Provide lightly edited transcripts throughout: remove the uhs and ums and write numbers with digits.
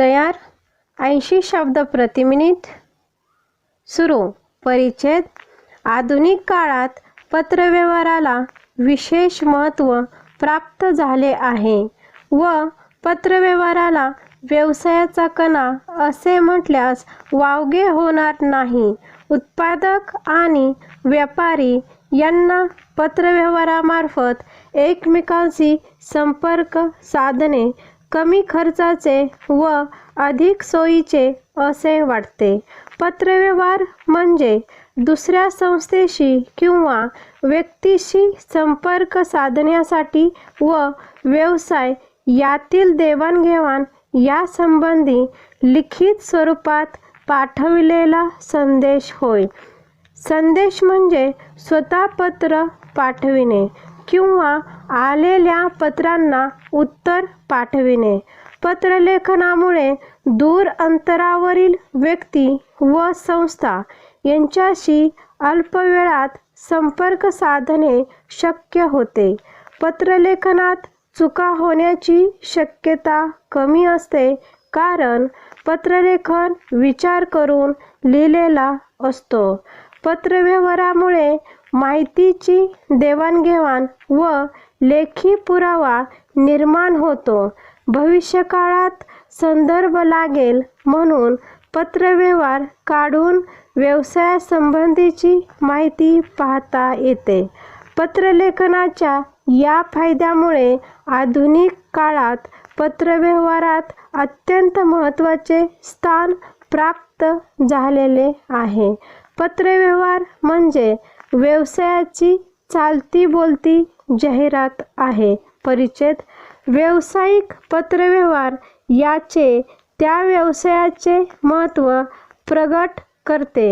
तयार 80 शब्द प्रति मिनिट। सुरू। परिच्छेद। आधुनिक काळात पत्रव्यवहाराला विशेष महत्त्व प्राप्त झाले आहे व पत्रव्यवहाराला व्यवसायाचा कणा असे म्हटल्यास वावगे होणार नाही। उत्पादक आणि व्यापारी यांना पत्रव्यवहारामार्फत एकमेकांशी संपर्क साधणे कमी खर्चाचे व अधिक सोयीचे असे वाटते। पत्रव्यवहार म्हणजे दुसऱ्या संस्थेशी किंवा व्यक्तीशी संपर्क साधण्यासाठी व व्यवसाय यातील देवाणघेवाण यासंबंधी लिखित स्वरूपात पाठविलेला संदेश होय। संदेश म्हणजे स्वतः पत्र पाठविणे किंवा आलेल्या पत्रांना उत्तर पाठविणे। पत्रलेखनामुळे दूर अंतरावरील व्यक्ती व संस्था यांच्याशी अल्प वेळात संपर्क साधणे शक्य होते। पत्रलेखनात चुका होण्याची शक्यता कमी असते, कारण पत्रलेखन विचार करून लिहिलेला असतो। पत्रव्यवहारामुळे माहितीची देवाणघेवाण व लेखी पुरावा निर्माण होतो। भविष्यकाळात संदर्भ लागेल म्हणून पत्रव्यवहार काढून व्यवसायासंबंधीची माहिती पाहता येते। पत्रलेखनाच्या या फायद्यामुळे आधुनिक काळात पत्रव्यवहारात अत्यंत महत्त्वाचे स्थान प्राप्त झालेले आहे। पत्रव्यवहार म्हणजे व्यवसायाची चालती बोलती जाहिरात आहे। परिच्छेद। व्यावसायिक पत्रव्यवहार याचे त्या व्यवसायाचे महत्त्व प्रगट करते।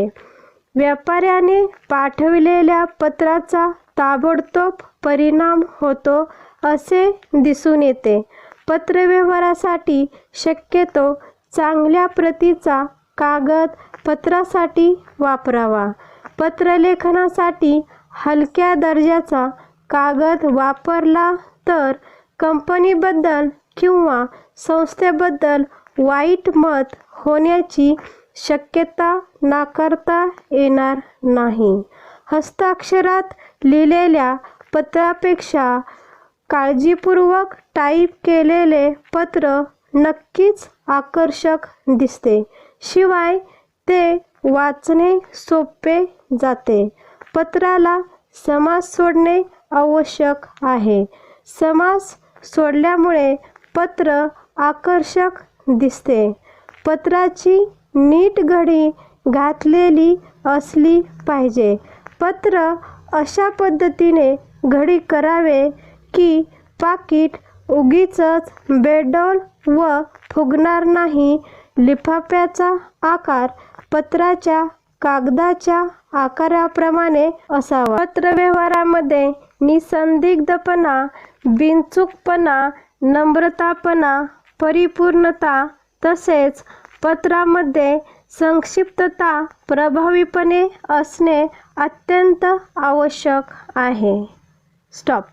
व्यापाऱ्याने पाठविलेल्या पत्राचा ताबडतोब परिणाम होतो असे दिसून येते। पत्रव्यवहारासाठी शक्यतो चांगल्या प्रतीचा कागद पत्रासाठी वापरावा। पत्रलेखनासाठी हलक्या दर्जाचा कागद वापरला तर कंपनीबद्दल किंवा संस्थेबद्दल वाईट मत होण्याची शक्यता नाकारता येणार नाही। हस्ताक्षरात लिहिलेल्या पत्रापेक्षा काळजीपूर्वक टाईप केलेले पत्र नक्कीच आकर्षक दिसते, शिवाय ते वाचणे सोपे जाते। पत्राला समास सोडणे आवश्यक आहे। समास सोडल्यामुळे पत्र आकर्षक दिसते। पत्राची नीट घडी घातलेली असली पाहिजे। पत्र अशा पद्धतीने घडी करावे की पाकिट उगीचच बेडौल व फुगणार नाही। लिफाफ्याचा आकार पत्राच्या कागदाच्या आकाराप्रमाणे असावा। पत्रव्यवहारामध्ये निसंदिग्धपणा, बिनचूकपणा, नम्रतापणा, परिपूर्णता तसेच पत्रामध्ये संक्षिप्तता प्रभावीपणे असणे अत्यंत आवश्यक आहे। स्टॉप।